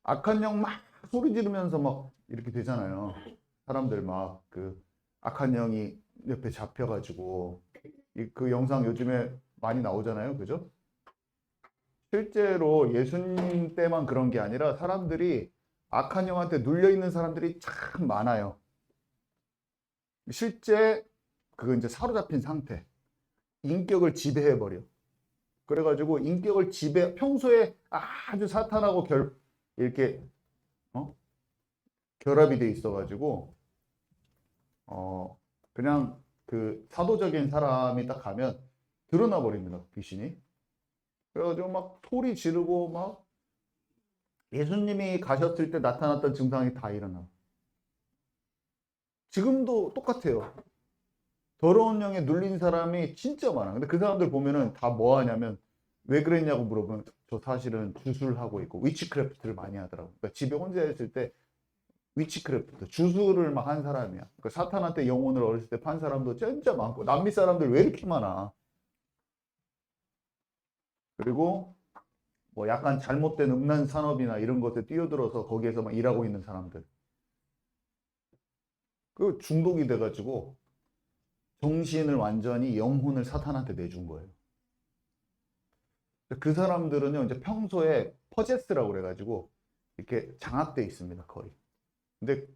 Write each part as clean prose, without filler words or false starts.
악한 영 막 소리 지르면서 막 이렇게 되잖아요. 사람들 막 그 악한 영이 옆에 잡혀가지고 그 영상 요즘에 많이 나오잖아요. 그죠? 실제로 예수님 때만 그런 게 아니라 사람들이 악한 영한테 눌려 있는 사람들이 참 많아요. 실제 그거 이제 사로잡힌 상태, 인격을 지배해버려. 그래가지고 인격을 평소에 아주 사탄하고 이렇게 어? 결합이 돼 있어가지고 어 그냥 그 사도적인 사람이 딱 가면 드러나 버립니다, 귀신이. 그래가지고 막 소리 지르고 막 예수님이 가셨을 때 나타났던 증상이 다 일어나. 지금도 똑같아요. 더러운 영에 눌린 사람이 진짜 많아. 근데 그 사람들 보면은 다 뭐 하냐면 왜 그랬냐고 물어보면 저 사실은 주술을 하고 있고 위치크래프트를 많이 하더라고. 그러니까 집에 혼자 있을 때 위치크래프트 주술을 막 한 사람이야. 그러니까 사탄한테 영혼을 어렸을 때 판 사람도 진짜 많고 남미 사람들 왜 이렇게 많아? 그리고 뭐 약간 잘못된 음란 산업이나 이런 것에 뛰어들어서 거기에서 막 일하고 있는 사람들. 그 중독이 돼가지고 정신을 완전히 영혼을 사탄한테 내준 거예요. 그 사람들은요, 이제 평소에 퍼제스라고 그래가지고 이렇게 장악돼 있습니다, 거의. 근데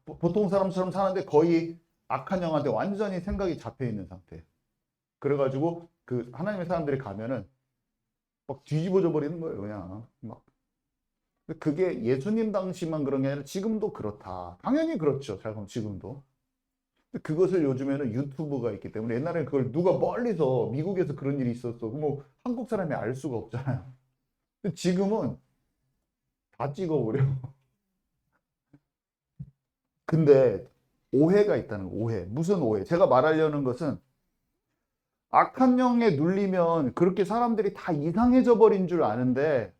보통 사람처럼 사는데 거의 악한 영한테 완전히 생각이 잡혀 있는 상태. 그래가지고 그 하나님의 사람들이 가면은 막 뒤집어져 버리는 거예요, 그냥. 막. 그게 예수님 당시만 그런 게 아니라 지금도 그렇다. 당연히 그렇죠. 잘 보면 지금도. 그것을 요즘에는 유튜브가 있기 때문에 옛날에는 그걸 누가 멀리서 미국에서 그런 일이 있었어. 뭐 한국 사람이 알 수가 없잖아요. 근데 지금은 다 찍어버려. 근데 오해가 있다는 거, 오해. 무슨 오해? 제가 말하려는 것은 악한 영에 눌리면 그렇게 사람들이 다 이상해져 버린 줄 아는데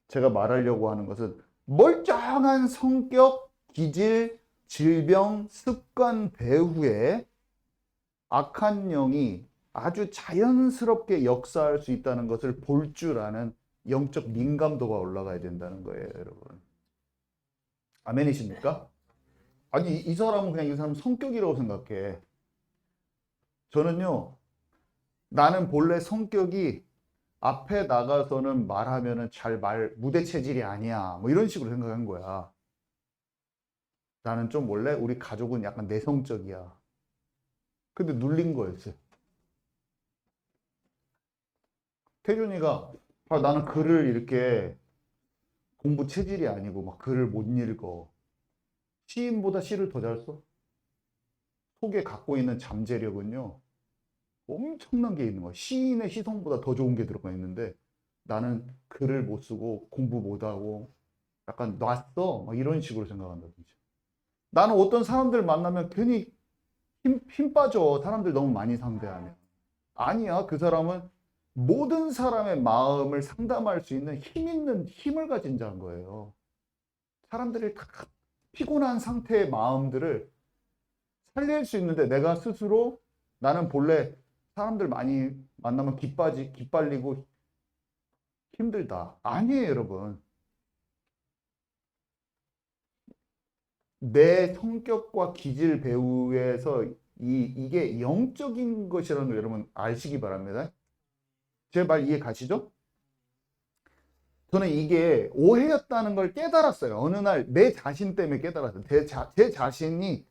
제가 말하려고 하는 것은 멀쩡한 성격, 기질, 질병, 습관 배후에 악한 영이 아주 자연스럽게 역사할 수 있다는 것을 볼 줄 아는 영적 민감도가 올라가야 된다는 거예요, 여러분. 아멘이십니까? 아니, 이 사람은 그냥 이 사람 성격이라고 생각해. 저는요, 나는 본래 성격이 앞에 나가서는 말하면은 무대 체질이 아니야. 뭐 이런 식으로 생각한 거야. 나는 좀 원래 우리 가족은 약간 내성적이야. 근데 눌린 거였어요. 태준이가 나는 글을 이렇게 공부 체질이 아니고 막 글을 못 읽어. 시인보다 시를 더 잘 써. 속에 갖고 있는 잠재력은요. 엄청난 게 있는 거야. 시인의 시성보다 더 좋은 게 들어가 있는데 나는 글을 못 쓰고 공부 못 하고 약간 놨어. 막 이런 식으로 생각한다든지. 나는 어떤 사람들 만나면 괜히 힘 빠져. 사람들 너무 많이 상대하면. 아니야. 그 사람은 모든 사람의 마음을 상담할 수 있는 힘 있는 힘을 가진 자인 거예요. 사람들이 다 피곤한 상태의 마음들을 살릴 수 있는데 내가 스스로 나는 본래 사람들 많이 만나면 기빨리고 힘들다. 아니에요, 여러분. 내 성격과 기질 배후에서 이게 영적인 것이라는 걸 여러분 아시기 바랍니다. 제 말 이해 가시죠? 저는 이게 오해였다는 걸 깨달았어요. 어느 날 내 자신 때문에 깨달았어요. 제 자신이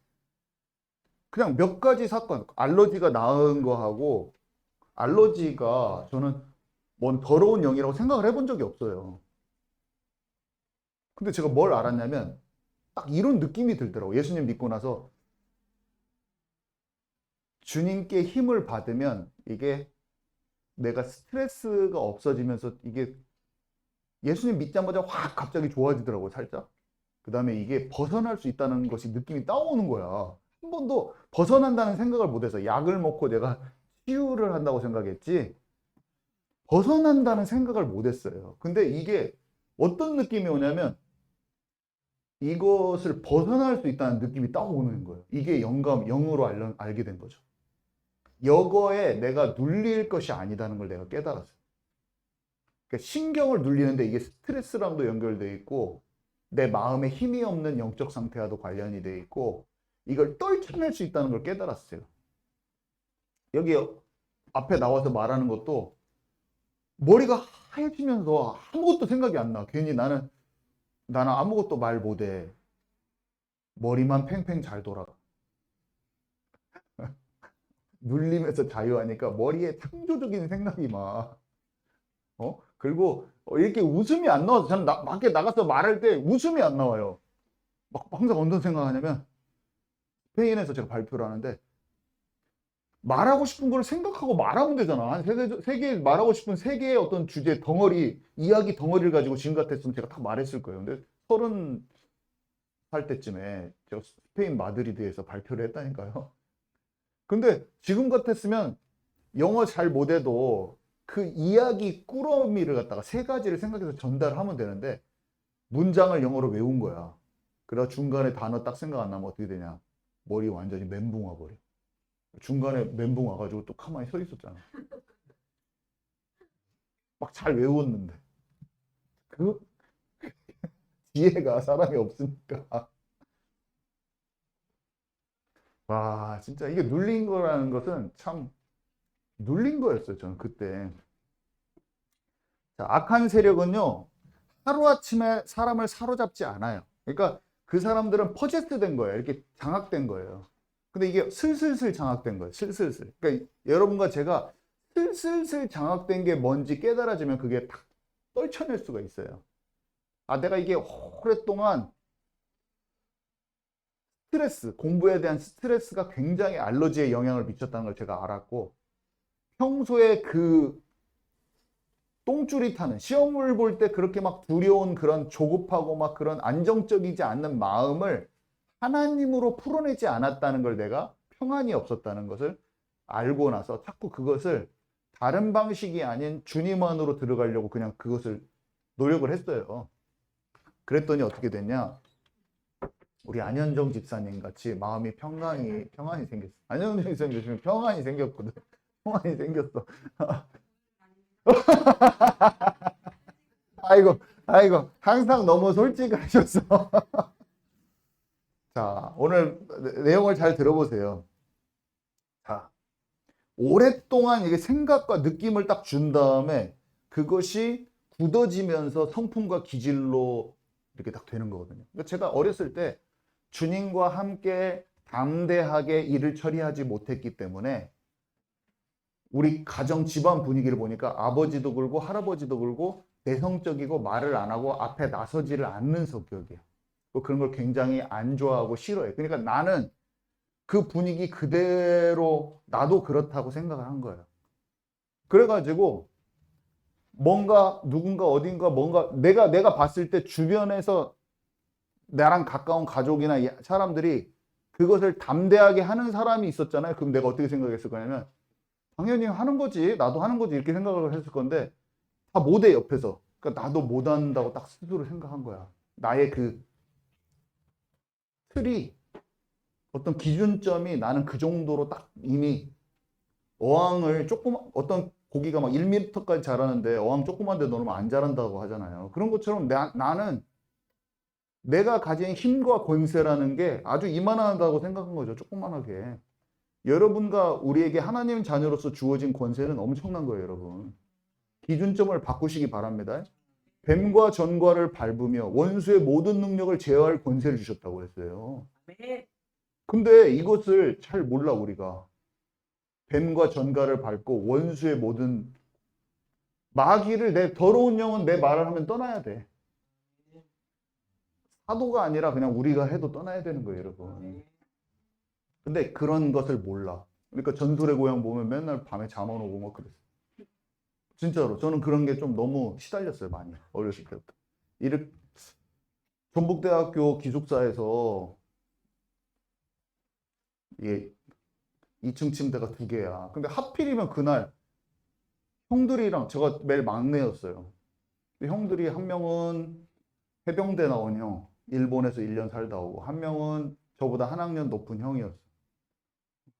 그냥 몇 가지 사건, 알러지가 나은 거하고 알러지가 저는 뭔 더러운 영이라고 생각을 해본 적이 없어요. 근데 제가 뭘 알았냐면 딱 이런 느낌이 들더라고요. 예수님 믿고 나서 주님께 힘을 받으면 이게 내가 스트레스가 없어지면서 이게 예수님 믿자마자 확 갑자기 좋아지더라고요, 살짝. 그 다음에 이게 벗어날 수 있다는 것이 느낌이 따오는 거야. 한 번도 벗어난다는 생각을 못해서 약을 먹고 내가 치유를 한다고 생각했지 벗어난다는 생각을 못했어요. 근데 이게 어떤 느낌이 오냐면 이것을 벗어날 수 있다는 느낌이 딱 오는 거예요. 이게 영으로 알게 된 거죠. 여거에 내가 눌릴 것이 아니다는 걸 내가 깨달았어요. 그러니까 신경을 눌리는데 이게 스트레스랑도 연결돼 있고 내 마음에 힘이 없는 영적 상태와도 관련이 돼 있고 이걸 떨쳐낼 수 있다는 걸 깨달았어요. 여기 앞에 나와서 말하는 것도 머리가 하얘지면서 아무것도 생각이 안 나. 괜히 나는 아무것도 말 못해. 머리만 팽팽 잘 돌아가. 눌림에서 자유하니까 머리에 창조적인 생각이 막 그리고 이렇게 웃음이 안 나와서 저는 밖에 나가서 말할 때 웃음이 안 나와요. 막 항상 어떤 생각하냐면 스페인에서 제가 발표를 하는데 말하고 싶은 걸 생각하고 말하면 되잖아. 한 세 개 말하고 싶은 세 개의 어떤 주제 덩어리, 이야기 덩어리를 가지고 지금 같았으면 제가 다 말했을 거예요. 근데 30살 때쯤에 제가 스페인 마드리드에서 발표를 했다니까요. 근데 지금 같았으면 영어 잘 못해도 그 이야기 꾸러미를 갖다가 세 가지를 생각해서 전달하면 되는데 문장을 영어로 외운 거야. 그러다 중간에 단어 딱 생각 안 나면 어떻게 되냐. 머리 완전히 멘붕 와버려. 중간에 멘붕 와가지고 또 가만히 서 있었잖아. 막 잘 외웠는데. 그 지혜가 사람이 없으니까. 와, 진짜 이게 눌린 거라는 것은 참 눌린 거였어요. 저는 그때. 자, 악한 세력은요, 하루아침에 사람을 사로잡지 않아요. 그러니까 그 사람들은 퍼제스트 된 거예요. 이렇게 장악된 거예요. 근데 이게 슬슬슬 장악된 거예요. 슬슬슬. 그러니까 여러분과 제가 슬슬슬 장악된 게 뭔지 깨달아지면 그게 탁 떨쳐낼 수가 있어요. 아, 내가 이게 오랫동안 스트레스, 공부에 대한 스트레스가 굉장히 알러지에 영향을 미쳤다는 걸 제가 알았고, 평소에 그 똥줄이 타는 시험을 볼 때 그렇게 막 두려운 그런 조급하고 막 그런 안정적이지 않는 마음을 하나님으로 풀어내지 않았다는 걸 내가 평안이 없었다는 것을 알고 나서 자꾸 그것을 다른 방식이 아닌 주님 안으로 들어가려고 그냥 그것을 노력을 했어요. 그랬더니 어떻게 됐냐? 우리 안현정 집사님 같이 마음이 평안이 생겼어. 안현정 집사님 요즘 평안이 생겼거든. 평안이 생겼어. 아이고, 항상 너무 솔직하셨어. 자, 오늘 내용을 잘 들어보세요. 자, 오랫동안 이게 생각과 느낌을 딱 준 다음에 그것이 굳어지면서 성품과 기질로 이렇게 딱 되는 거거든요. 그러니까 제가 어렸을 때 주님과 함께 담대하게 일을 처리하지 못했기 때문에 우리 가정 집안 분위기를 보니까 아버지도 그러고 할아버지도 그러고 내성적이고 말을 안 하고 앞에 나서지를 않는 성격이에요. 그런 걸 굉장히 안 좋아하고 싫어해요. 그러니까 나는 그 분위기 그대로 나도 그렇다고 생각을 한 거예요. 그래가지고 뭔가 누군가 어딘가 뭔가 내가 봤을 때 주변에서 나랑 가까운 가족이나 사람들이 그것을 담대하게 하는 사람이 있었잖아요. 그럼 내가 어떻게 생각했을 거냐면 당연히 하는 거지. 나도 하는 거지. 이렇게 생각을 했을 건데 다 못해 옆에서. 그러니까 나도 못한다고 딱 스스로 생각한 거야. 나의 그 틀이 어떤 기준점이 나는 그 정도로 딱 이미 어항을 조금 어떤 고기가 막 1m까지 자라는데 어항 조그만데 넣으면 안 자란다고 하잖아요. 그런 것처럼 나는 내가 가진 힘과 권세라는 게 아주 이만하다고 생각한 거죠. 조그만하게. 여러분과 우리에게 하나님 자녀로서 주어진 권세는 엄청난 거예요, 여러분. 기준점을 바꾸시기 바랍니다. 뱀과 전과를 밟으며 원수의 모든 능력을 제어할 권세를 주셨다고 했어요. 근데 이것을 잘 몰라, 우리가. 뱀과 전과를 밟고 원수의 모든 마귀를 내 더러운 영은 내 말을 하면 떠나야 돼. 사도가 아니라 그냥 우리가 해도 떠나야 되는 거예요, 여러분. 근데 그런 것을 몰라. 그러니까 전설의 고향 보면 맨날 밤에 잠 안 오고 막 그랬어요. 진짜로 저는 그런 게 좀 너무 시달렸어요, 많이 어렸을 때부터. 이렇게 전북대학교 기숙사에서 이게 2층 침대가 2개야. 근데 하필이면 그날 형들이랑 제가 매일 막내였어요. 근데 형들이 한 명은 해병대 나온 형, 일본에서 1년 살다 오고, 한 명은 저보다 한 학년 높은 형이었어.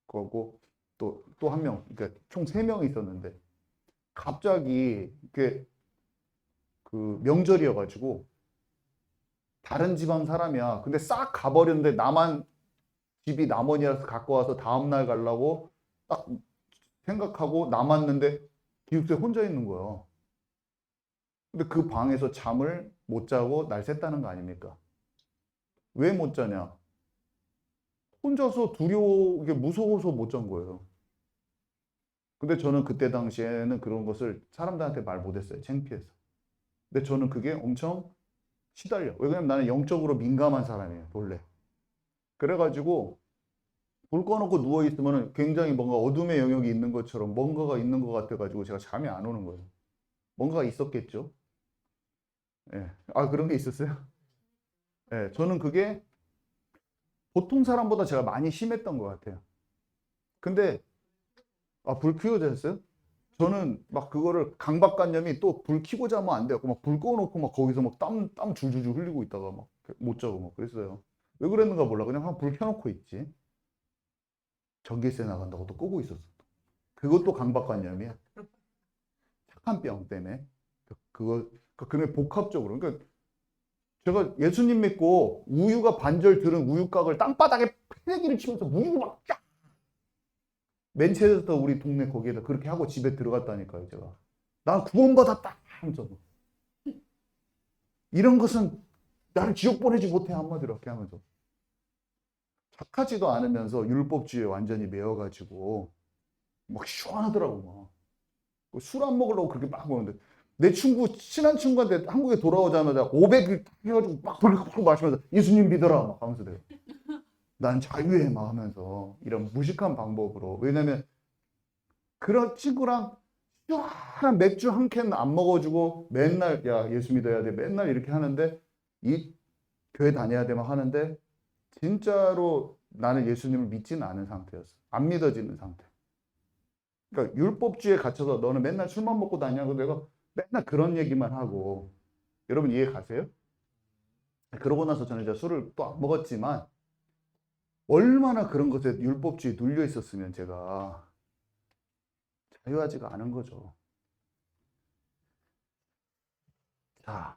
거고 또 한 명, 그러니까 총 3명이 있었는데 갑자기 이렇게 그 명절이어가지고 다른 지방 사람이야. 근데 싹 가버렸는데 나만 집이 남원이라서 갖고 와서 다음날 가려고 딱 생각하고 남았는데 기숙사에 혼자 있는 거야. 근데 그 방에서 잠을 못 자고 날 샜다는 거 아닙니까? 왜 못 자냐? 혼자서 두려워, 무서워서 못 잔 거예요. 근데 저는 그때 당시에는 그런 것을 사람들한테 말 못했어요. 창피해서. 근데 저는 그게 엄청 시달려. 왜냐면 나는 영적으로 민감한 사람이에요, 원래. 그래가지고 불 꺼놓고 누워있으면 굉장히 뭔가 어둠의 영역이 있는 것처럼 뭔가가 있는 것 같아가지고 제가 잠이 안 오는 거예요. 뭔가가 있었겠죠. 예. 아, 그런 게 있었어요? 예. 저는 그게 보통 사람보다 제가 많이 심했던 것 같아요. 근데, 아, 불 켜고 자셨어요? 저는 막 그거를 강박관념이 또 불 켜고 자면 안 돼요. 막 불 꺼놓고 막 거기서 막 땀 줄줄줄 흘리고 있다가 막 못 자고 막 그랬어요. 왜 그랬는가 몰라. 그냥 한 불 켜놓고 있지. 전기세 나간다고 또 끄고 있었어. 그것도 강박관념이야. 착한 병 때문에. 그게 복합적으로. 그러니까 제가 예수님 믿고 우유가 반절 들은 우유곽을 땅바닥에 패대기를 치면서 우유 막 쫙! 맨체스터 우리 동네 거기에다 그렇게 하고 집에 들어갔다니까요, 제가. 나 구원받았다! 하면서. 이런 것은 나를 지옥 보내지 못해, 한마디로 이렇게 하면서. 착하지도 않으면서 율법주의에 완전히 매여가지고 막 시원하더라고, 막. 술 안 먹으려고 그렇게 막 먹는데. 내 친구, 친한 친구한테 한국에 돌아오자마자 500을 해가지고 막 불고 마시면서 예수님 믿어라! 막 하면서 내가. 난 자유해! 막 하면서. 이런 무식한 방법으로. 왜냐면 그런 친구랑 시원한 맥주 한 캔 안 먹어주고 맨날 야, 예수 믿어야 돼. 맨날 이렇게 하는데 이 교회 다녀야 되면 하는데 진짜로 나는 예수님을 믿지는 않은 상태였어. 안 믿어지는 상태. 그러니까 율법주의에 갇혀서 너는 맨날 술만 먹고 다니냐고 내가 맨날 그런 얘기만 하고. 여러분 이해 가세요? 그러고 나서 저는 이제 술을 또 안 먹었지만 얼마나 그런 것에 율법주의에 눌려 있었으면 제가 자유하지가 않은 거죠. 자,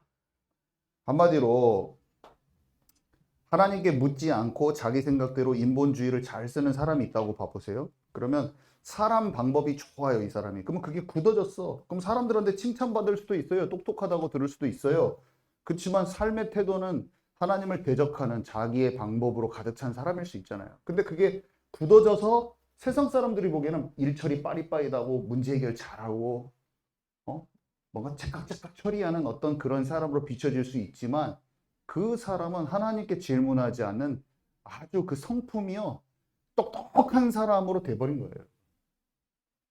한마디로 하나님께 묻지 않고 자기 생각대로 인본주의를 잘 쓰는 사람이 있다고 봐보세요. 그러면 사람 방법이 좋아요, 이 사람이. 그러면 그게 굳어졌어. 그럼 사람들한테 칭찬받을 수도 있어요. 똑똑하다고 들을 수도 있어요. 그렇지만 삶의 태도는 하나님을 대적하는 자기의 방법으로 가득 찬 사람일 수 있잖아요. 근데 그게 굳어져서 세상 사람들이 보기에는 일처리 빠릿빠릿하고 문제 해결 잘하고 뭔가 째깍째깍 처리하는 어떤 그런 사람으로 비춰질 수 있지만 그 사람은 하나님께 질문하지 않는 아주 그 성품이요 똑똑한 사람으로 돼버린 거예요.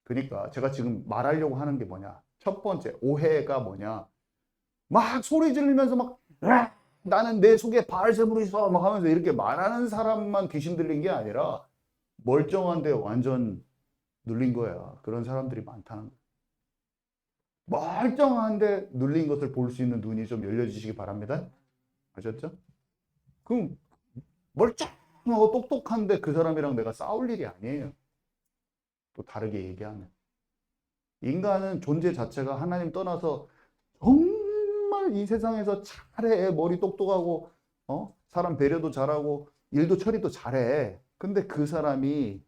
그러니까 제가 지금 말하려고 하는 게 뭐냐, 첫 번째 오해가 뭐냐, 막 소리 지르면서 막 나는 내 속에 바알세불이 있어 막 하면서 이렇게 말하는 사람만 귀신 들린 게 아니라 멀쩡한데 완전 눌린 거야. 그런 사람들이 많다는 거야. 멀쩡한데 눌린 것을 볼 수 있는 눈이 좀 열려주시기 바랍니다. 아셨죠? 그럼 멀쩡하고 똑똑한데 그 사람이랑 내가 싸울 일이 아니에요. 또 다르게 얘기하면. 인간은 존재 자체가 하나님 떠나서 정말 이 세상에서 잘해. 머리 똑똑하고, 사람 배려도 잘하고, 일도 처리도 잘해. 근데 그 사람이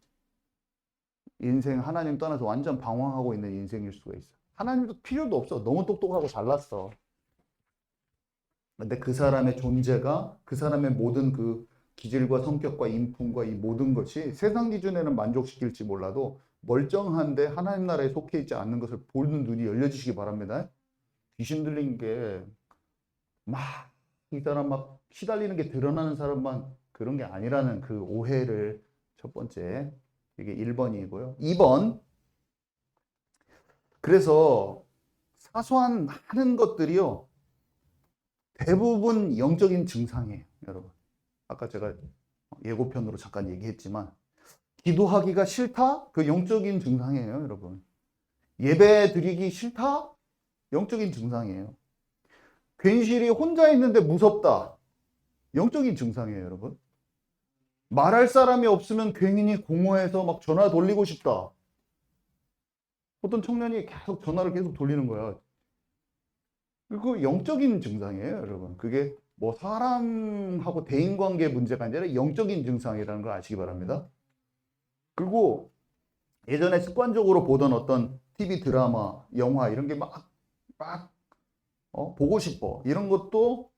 인생 하나님 떠나서 완전 방황하고 있는 인생일 수가 있어. 하나님도 필요도 없어. 너무 똑똑하고 잘났어. 근데 그 사람의 존재가 그 사람의 모든 그 기질과 성격과 인품과 이 모든 것이 세상 기준에는 만족시킬지 몰라도 멀쩡한데 하나님 나라에 속해 있지 않는 것을 보는 눈이 열려지시기 바랍니다. 귀신 들린 게 막 이 사람 막 시달리는 게 드러나는 사람만 그런 게 아니라는 그 오해를 첫 번째, 이게 1번이고요. 2번, 그래서 사소한 많은 것들이요 대부분 영적인 증상이에요, 여러분. 아까 제가 예고편으로 잠깐 얘기했지만 기도하기가 싫다? 그 영적인 증상이에요, 여러분. 예배 드리기 싫다? 영적인 증상이에요. 괜시리 혼자 있는데 무섭다? 영적인 증상이에요, 여러분. 말할 사람이 없으면 괜히 공허해서 막 전화 돌리고 싶다. 어떤 청년이 계속 전화를 계속 돌리는 거야. 그리고 영적인 증상이에요, 여러분. 그게 뭐 사람하고 대인관계 문제가 아니라 영적인 증상이라는 걸 아시기 바랍니다. 그리고 예전에 습관적으로 보던 어떤 TV 드라마, 영화 이런 게 막 보고 싶어. 이런 것도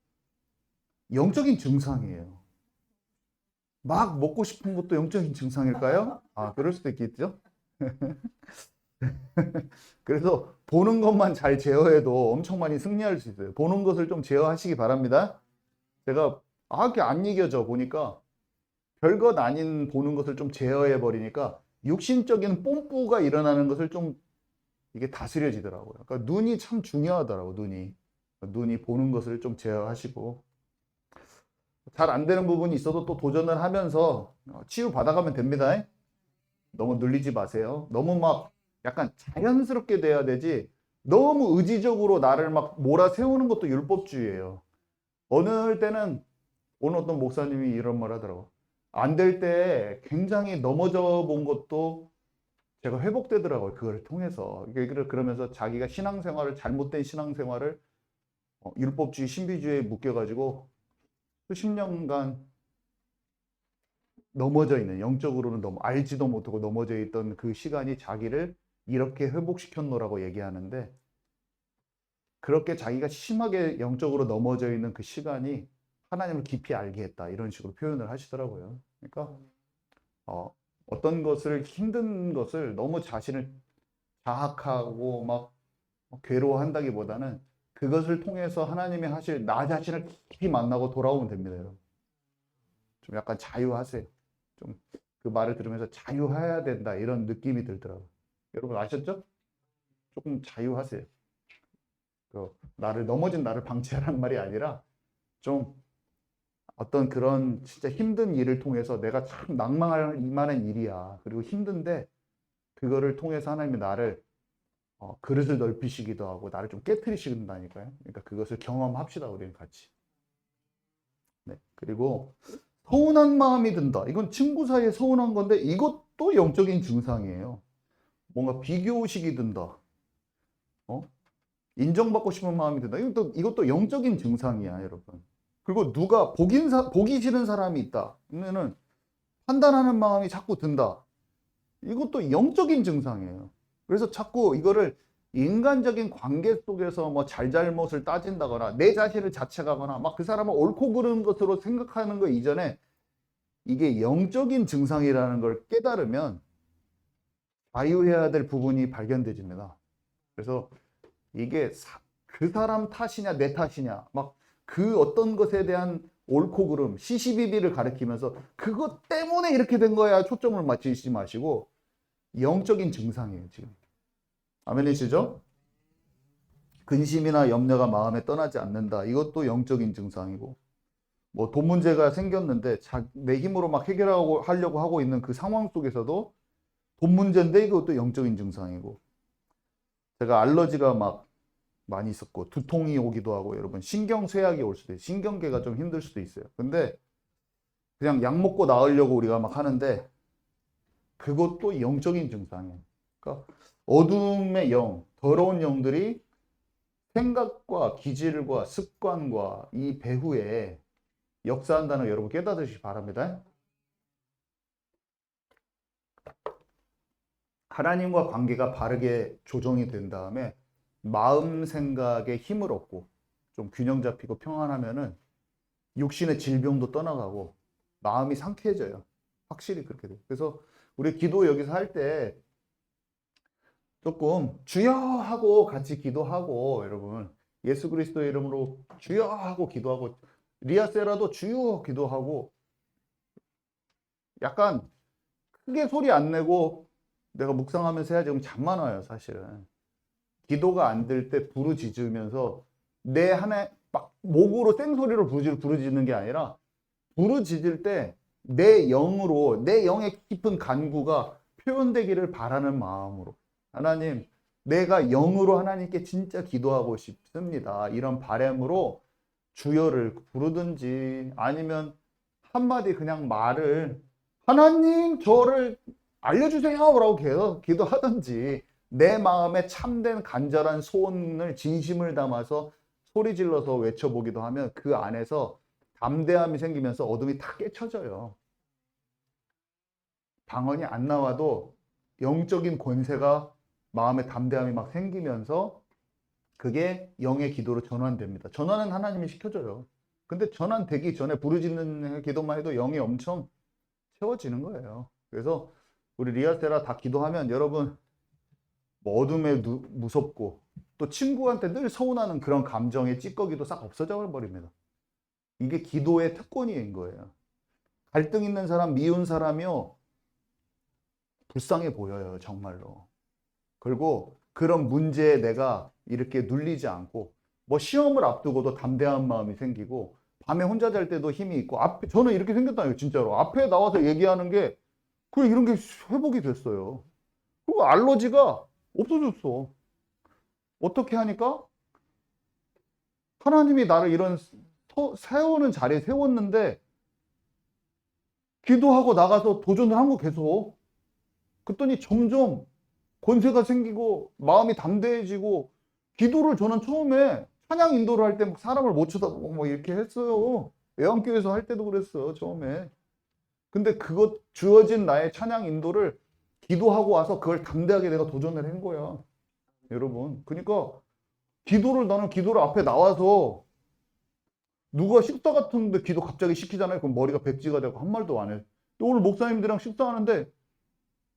영적인 증상이에요. 막 먹고 싶은 것도 영적인 증상일까요? 아, 그럴 수도 있겠죠? 그래서 보는 것만 잘 제어해도 엄청 많이 승리할 수 있어요. 보는 것을 좀 제어하시기 바랍니다. 제가 그게 안 이겨져 보니까 별것 아닌 보는 것을 좀 제어해 버리니까 육신적인 뽐뿌가 일어나는 것을 좀 이게 다스려지더라고요. 그러니까 눈이 참 중요하더라고요. 눈이 보는 것을 좀 제어하시고 잘 안 되는 부분이 있어도 또 도전을 하면서 치유 받아가면 됩니다. 너무 눌리지 마세요. 너무 막 약간 자연스럽게 돼야 되지 너무 의지적으로 나를 막 몰아세우는 것도 율법주의예요. 어느 때는 오늘 어떤 목사님이 이런 말 하더라고. 안 될 때 굉장히 넘어져 본 것도 제가 회복되더라고요. 그걸 통해서. 그러면서 자기가 잘못된 신앙생활을 율법주의, 신비주의에 묶여가지고 수십 년간 넘어져 있는, 영적으로는 너무 알지도 못하고 넘어져 있던 그 시간이 자기를 이렇게 회복시켰노라고 얘기하는데, 그렇게 자기가 심하게 영적으로 넘어져 있는 그 시간이 하나님을 깊이 알게 했다, 이런 식으로 표현을 하시더라고요. 그러니까 어떤 것을, 힘든 것을 너무 자신을 자학하고 막 괴로워한다기보다는 그것을 통해서 하나님이 하실 나 자신을 깊이 만나고 돌아오면 됩니다, 여러분. 좀 약간 자유하세요. 좀 그 말을 들으면서 자유해야 된다, 이런 느낌이 들더라고요. 여러분 아셨죠? 조금 자유하세요. 넘어진 나를 방치하라는 말이 아니라 좀 어떤 그런 진짜 힘든 일을 통해서 내가 참 낭망할 만한 일이야. 그리고 힘든데 그거를 통해서 하나님이 나를 그릇을 넓히시기도 하고 나를 좀 깨트리신다니까요. 그러니까 그것을 경험합시다, 우리는 같이. 네. 그리고 서운한 마음이 든다. 이건 친구 사이에 서운한 건데 이것도 영적인 증상이에요. 뭔가 비교의식이 든다. 인정받고 싶은 마음이 든다. 이것도 영적인 증상이야, 여러분. 그리고 누가 보기 싫은 사람이 있다. 그러면은 판단하는 마음이 자꾸 든다. 이것도 영적인 증상이에요. 그래서 자꾸 이거를 인간적인 관계 속에서 뭐 잘잘못을 따진다거나 내 자신을 자책하거나 막 그 사람을 옳고 그른 것으로 생각하는 거 이전에 이게 영적인 증상이라는 걸 깨달으면 자유해야 될 부분이 발견되집니다. 그래서 이게 그 사람 탓이냐 내 탓이냐 막 그 어떤 것에 대한 옳고 그름 시시비비를 가리키면서 그것 때문에 이렇게 된 거야 초점을 맞추지 마시고 영적인 증상이에요 지금. 아멘이시죠? 근심이나 염려가 마음에 떠나지 않는다. 이것도 영적인 증상이고, 뭐 돈 문제가 생겼는데 내 힘으로 막 하려고 하고 있는 그 상황 속에서도 돈 문제인데 이것도 영적인 증상이고, 제가 알러지가 막 많이 있었고 두통이 오기도 하고 여러분 신경쇠약이 올 수도 있어요. 신경계가 좀 힘들 수도 있어요. 근데 그냥 약 먹고 나으려고 우리가 막 하는데 그것도 영적인 증상이에요. 그러니까 어둠의 영, 더러운 영들이 생각과 기질과 습관과 이 배후에 역사한다는 걸 여러분 깨닫으시기 바랍니다. 하나님과 관계가 바르게 조정이 된 다음에 마음 생각에 힘을 얻고 좀 균형 잡히고 평안하면은 육신의 질병도 떠나가고 마음이 상쾌해져요. 확실히 그렇게 돼요. 그래서 우리 기도 여기서 할 때 조금 주여 하고 같이 기도하고 여러분 예수 그리스도의 이름으로 주여 하고 기도하고 리아세라도 주여 기도하고 약간 크게 소리 안 내고 내가 묵상하면서 해야지. 그럼 잠만 와요 사실은. 기도가 안 될 때 부르짖으면서 내 한해 막 목으로 쌩소리로 부르짖는 게 아니라 부르짖을 때 내 영으로 내 영의 깊은 간구가 표현되기를 바라는 마음으로 하나님 내가 영으로 하나님께 진짜 기도하고 싶습니다. 이런 바람으로 주여를 부르든지 아니면 한마디 그냥 말을 하나님 저를 알려주세요 라고 계속 기도하든지 내 마음에 참된 간절한 소원을 진심을 담아서 소리 질러서 외쳐보기도 하면 그 안에서 담대함이 생기면서 어둠이 다 깨쳐져요. 방언이 안 나와도 영적인 권세가 마음의 담대함이 막 생기면서 그게 영의 기도로 전환됩니다. 전환은 하나님이 시켜줘요. 근데 전환되기 전에 부르짖는 기도만 해도 영이 엄청 채워지는 거예요. 그래서 우리 리아세라 다 기도하면 여러분 뭐 어둠에 무섭고 또 친구한테 늘 서운하는 그런 감정의 찌꺼기도 싹 없어져 버립니다. 이게 기도의 특권인 거예요. 갈등 있는 사람, 미운 사람이요 불쌍해 보여요, 정말로. 그리고 그런 문제에 내가 이렇게 눌리지 않고 뭐 시험을 앞두고도 담대한 마음이 생기고 밤에 혼자 잘 때도 힘이 있고 앞에 저는 이렇게 생겼다니요, 진짜로. 앞에 나와서 얘기하는 게 그냥 이런 게 회복이 됐어요. 그리고 알러지가 없어졌어. 어떻게 하니까? 하나님이 나를 이런 세우는 자리에 세웠는데 기도하고 나가서 도전을 한 거 계속. 그랬더니 점점 권세가 생기고 마음이 담대해지고 기도를 저는 처음에 찬양 인도를 할 때 사람을 못 쳐다보고 뭐 이렇게 했어요. 애완교회에서 할 때도 그랬어요, 처음에. 근데 그것 주어진 나의 찬양 인도를 기도하고 와서 그걸 담대하게 내가 도전을 한 거야, 여러분. 그러니까 나는 기도를 앞에 나와서 누가 식사 같은데 기도 갑자기 시키잖아요. 그럼 머리가 백지가 되고 한 말도 안 해. 또 오늘 목사님들이랑 식사하는데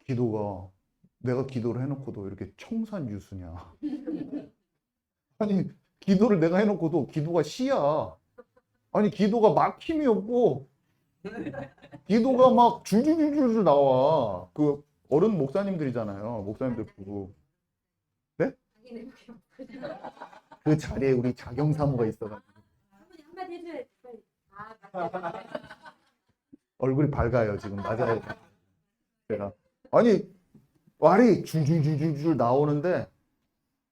기도가 내가 기도를 해놓고도 이렇게 청산유수냐. 아니 기도를 내가 해놓고도 기도가 시야. 아니 기도가 막힘이 없고 기도가 막 줄줄줄줄 나와. 그 어른 목사님들이잖아요. 목사님들 부부. 네? 그 자리에 우리 자경사모가 있어가지고 한마디 해줘야지. 빨리. 얼굴이 밝아요 지금. 맞아요. 제가 아니 말이 줄줄줄줄 나오는데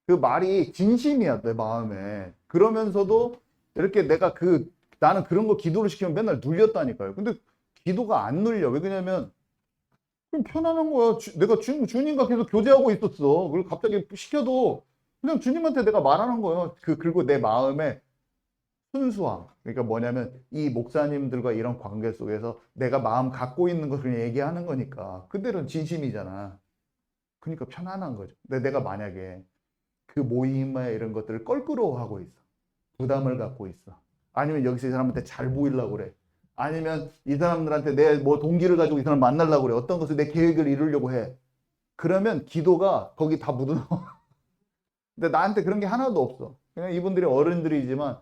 그 말이 진심이야 내 마음에. 그러면서도 이렇게 내가 나는 그런 거 기도를 시키면 맨날 눌렸다니까요. 근데 기도가 안 눌려. 왜 그러냐면 그럼 편안한 거야. 내가 주님과 계속 교제하고 있었어. 그리고 갑자기 시켜도 그냥 주님한테 내가 말하는 거예요. 그리고 내 마음에 순수함. 그러니까 뭐냐면 이 목사님들과 이런 관계 속에서 내가 마음 갖고 있는 걸 그냥 얘기하는 거니까 그대로는 진심이잖아. 그러니까 편안한 거죠. 근데 내가 만약에 그 모임에 이런 것들을 껄끄러워하고 있어. 부담을 갖고 있어. 아니면 여기서 이 사람한테 잘 보이려고 그래. 아니면 이 사람들한테 내 뭐 동기를 가지고 이 사람 만나려고 그래. 어떤 것을 내 계획을 이루려고 해. 그러면 기도가 거기 다 묻어나와. 근데 나한테 그런 게 하나도 없어. 그냥 이분들이 어른들이지만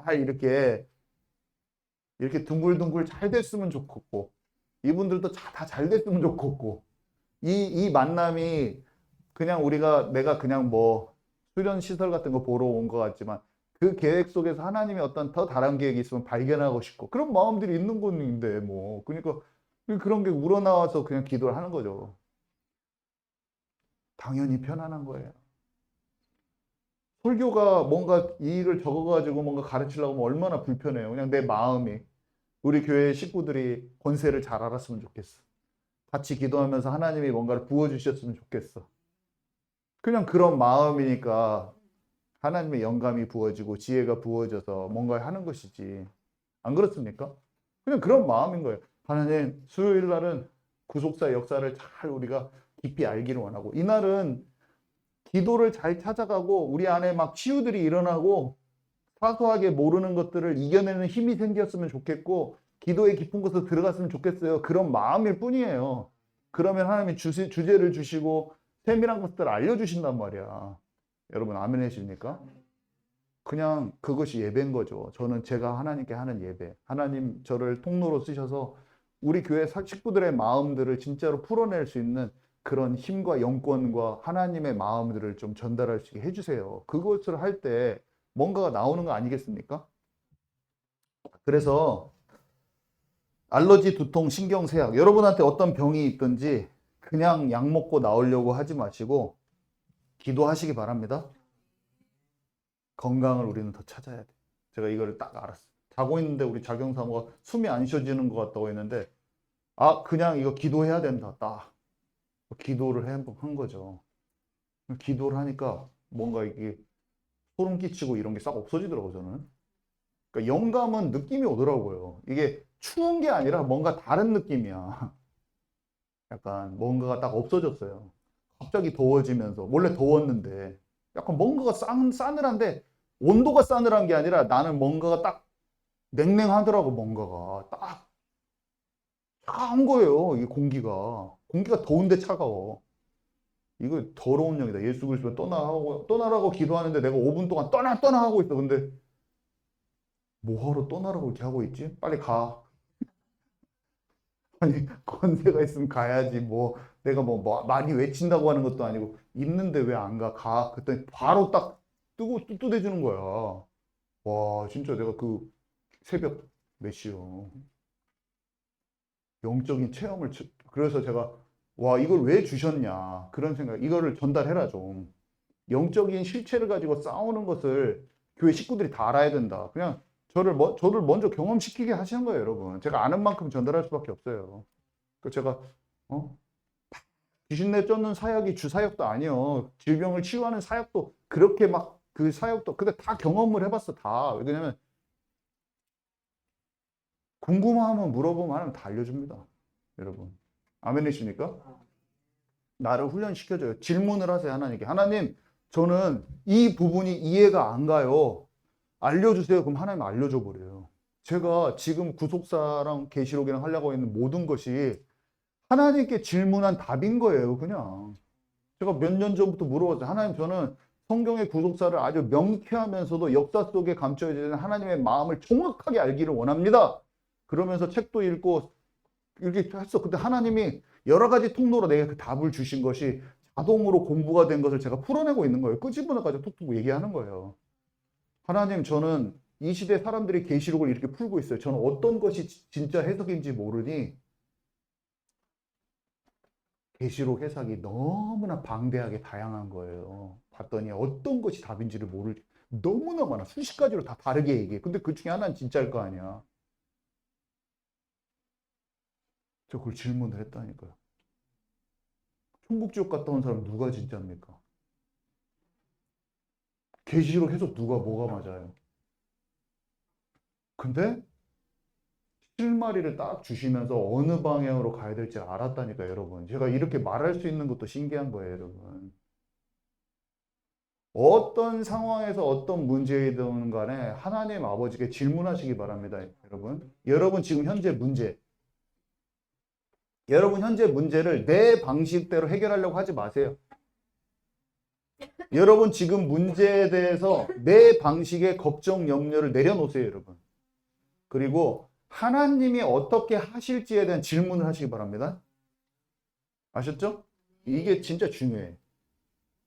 잘 이렇게 둥글둥글 잘 됐으면 좋겠고 이분들도 다 잘 됐으면 좋겠고 이 만남이 그냥 내가 그냥 뭐 수련 시설 같은 거 보러 온 것 같지만 그 계획 속에서 하나님이 어떤 더 다른 계획이 있으면 발견하고 싶고 그런 마음들이 있는 건데 뭐 그러니까 그런 게 우러나와서 그냥 기도를 하는 거죠. 당연히 편안한 거예요. 설교가 뭔가 이 일을 적어가지고 뭔가 가르치려고 하면 얼마나 불편해요. 그냥 내 마음이 우리 교회 식구들이 권세를 잘 알았으면 좋겠어. 같이 기도하면서 하나님이 뭔가를 부어주셨으면 좋겠어. 그냥 그런 마음이니까 하나님의 영감이 부어지고 지혜가 부어져서 뭔가 하는 것이지. 안 그렇습니까? 그냥 그런 마음인 거예요. 하나님, 수요일 날은 구속사의 역사를 잘 우리가 깊이 알기를 원하고 이날은 기도를 잘 찾아가고 우리 안에 막 치유들이 일어나고 사소하게 모르는 것들을 이겨내는 힘이 생겼으면 좋겠고 기도의 깊은 곳으로 들어갔으면 좋겠어요. 그런 마음일 뿐이에요. 그러면 하나님이 주제를 주시고 세밀한 것들을 알려주신단 말이야. 여러분 아멘 하십니까? 그냥 그것이 예배인 거죠. 제가 하나님께 하는 예배. 하나님 저를 통로로 쓰셔서 우리 교회 식구들의 마음들을 진짜로 풀어낼 수 있는 그런 힘과 영권과 하나님의 마음들을 좀 전달할 수 있게 해주세요. 그것을 할 때 뭔가가 나오는 거 아니겠습니까? 그래서 알러지, 두통, 신경쇠약 여러분한테 어떤 병이 있든지 그냥 약 먹고 나오려고 하지 마시고 기도하시기 바랍니다. 건강을 우리는 더 찾아야 돼. 제가 이거를 딱 알았어요. 자고 있는데 우리 자경사모가 숨이 안 쉬어지는 것 같다고 했는데 그냥 이거 기도해야 된다. 딱 기도를 한 거죠. 기도를 하니까 뭔가 이게 소름 끼치고 이런 게 싹 없어지더라고요, 저는. 그러니까 영감은 느낌이 오더라고요. 이게 추운 게 아니라 뭔가 다른 느낌이야. 약간 뭔가가 딱 없어졌어요. 갑자기 더워지면서 원래 더웠는데 약간 뭔가가 싸늘한데 온도가 싸늘한 게 아니라 나는 뭔가가 딱 냉랭하더라고. 뭔가가 딱 차가운 거예요. 이 공기가 더운데 차가워. 이거 더러운 영이다. 예수 그리스도 떠나라고 기도하는데 내가 5분 동안 떠나 하고 있어. 근데 뭐하러 떠나라고 이렇게 하고 있지? 빨리 가. 아니, 권세가 있으면 가야지. 뭐, 내가 뭐 많이 외친다고 하는 것도 아니고, 있는데 왜 안 가? 가. 그랬더니 바로 딱 뚜뚜대주는 거야. 와, 진짜 내가 그 새벽 몇 시요. 영적인 체험을, 그래서 제가, 와, 이걸 왜 주셨냐. 그런 생각, 이거를 전달해라, 좀. 영적인 실체를 가지고 싸우는 것을 교회 식구들이 다 알아야 된다. 그냥 저를 먼저 경험시키게 하시는 거예요, 여러분. 제가 아는 만큼 전달할 수밖에 없어요. 그 제가 어? 귀신 내쫓는 사역이 주 사역도 아니요. 질병을 치유하는 사역도 그렇게 막 그 사역도 근데 다 경험을 해봤어 다. 왜냐면 궁금하면 물어보면 하나님 다 알려줍니다, 여러분. 아멘이십니까? 나를 훈련시켜줘요. 질문을 하세요, 하나님께. 하나님, 저는 이 부분이 이해가 안 가요. 알려주세요. 그럼 하나님 알려줘 버려요. 제가 지금 구속사랑 계시록이랑 하려고 있는 모든 것이 하나님께 질문한 답인 거예요, 그냥. 제가 몇 년 전부터 물어봤어요. 하나님, 저는 성경의 구속사를 아주 명쾌하면서도 역사 속에 감춰져 있는 하나님의 마음을 정확하게 알기를 원합니다. 그러면서 책도 읽고 이렇게 했어. 근데 하나님이 여러 가지 통로로 내게 그 답을 주신 것이 자동으로 공부가 된 것을 제가 풀어내고 있는 거예요. 끄집어내가지고 툭툭 얘기하는 거예요. 하나님, 저는 이 시대 사람들이 계시록을 이렇게 풀고 있어요. 저는 어떤 것이 진짜 해석인지 모르니 계시록 해석이 너무나 방대하게 다양한 거예요. 봤더니 어떤 것이 답인지를 모를 너무나 많아. 수십 가지로 다 다르게 얘기해. 근데 그 중에 하나는 진짜일 거 아니야. 저 그걸 질문을 했다니까요. 천국지옥 갔다 온 사람 누가 진짜입니까? 계시록 해석 누가 뭐가 맞아요? 근데 실마리를 딱 주시면서 어느 방향으로 가야 될지 알았다니까, 여러분. 제가 이렇게 말할 수 있는 것도 신기한 거예요, 여러분. 어떤 상황에서 어떤 문제이든 간에 하나님 아버지께 질문하시기 바랍니다, 여러분. 여러분 현재 문제를 내 방식대로 해결하려고 하지 마세요. 여러분 지금 문제에 대해서 내 방식의 걱정, 염려를 내려놓으세요, 여러분. 그리고 하나님이 어떻게 하실지에 대한 질문을 하시기 바랍니다. 아셨죠? 이게 진짜 중요해.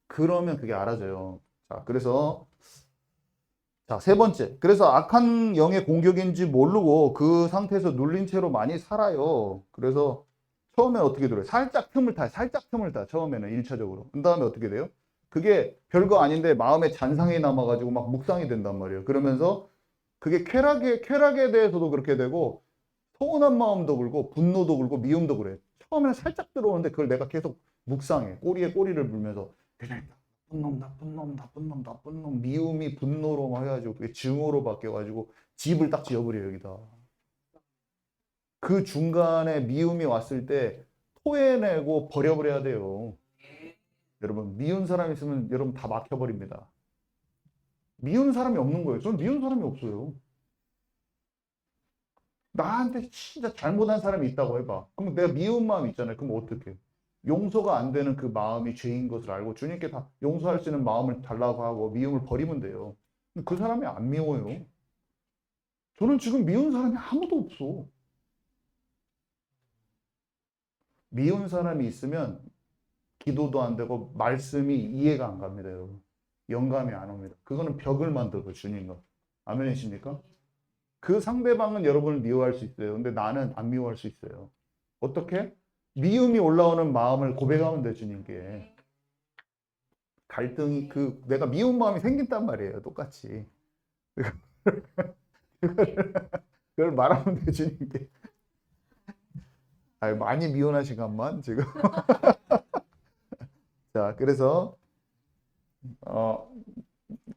그러면 그게 알아져요. 자, 그래서 자, 세 번째. 그래서 악한 영의 공격인지 모르고 그 상태에서 눌린 채로 많이 살아요. 그래서 처음에 어떻게 들어요? 살짝 틈을 타. 처음에는 1차적으로. 그 다음에 어떻게 돼요? 그게 별거 아닌데 마음에 잔상이 남아가지고 막 묵상이 된단 말이에요. 그러면서 그게 쾌락에 대해서도 그렇게 되고 서운한 마음도 그렇고 분노도 그렇고 미움도 그래. 처음에는 살짝 들어오는데 그걸 내가 계속 묵상해. 꼬리에 꼬리를 물면서 그냥 나쁜 놈, 미움이 분노로 막 해가지고 그게 증오로 바뀌어가지고 집을 딱 지어버려 여기다. 그 중간에 미움이 왔을 때 토해내고 버려버려야 돼요. 여러분 미운 사람 있으면 여러분 다 막혀버립니다. 미운 사람이 없는 거예요. 저는 미운 사람이 없어요. 나한테 진짜 잘못한 사람이 있다고 해봐. 그럼 내가 미운 마음 있잖아요. 그럼 어떡해? 용서가 안 되는 그 마음이 죄인 것을 알고 주님께 다 용서할 수 있는 마음을 달라고 하고 미움을 버리면 돼요. 그 사람이 안 미워요. 저는 지금 미운 사람이 아무도 없어. 미운 사람이 있으면 기도도 안 되고 말씀이 이해가 안 갑니다, 여러분. 영감이 안 옵니다. 그거는 벽을 만들고 주님과. 아멘이십니까? 그 상대방은 여러분을 미워할 수 있어요. 근데 나는 안 미워할 수 있어요. 어떻게? 미움이 올라오는 마음을 고백하면 돼, 주님께. 갈등이 내가 미운 마음이 생긴단 말이에요. 똑같이. 그걸 말하면 돼, 주님께. 많이 미워하신 것만 지금. 자, 그래서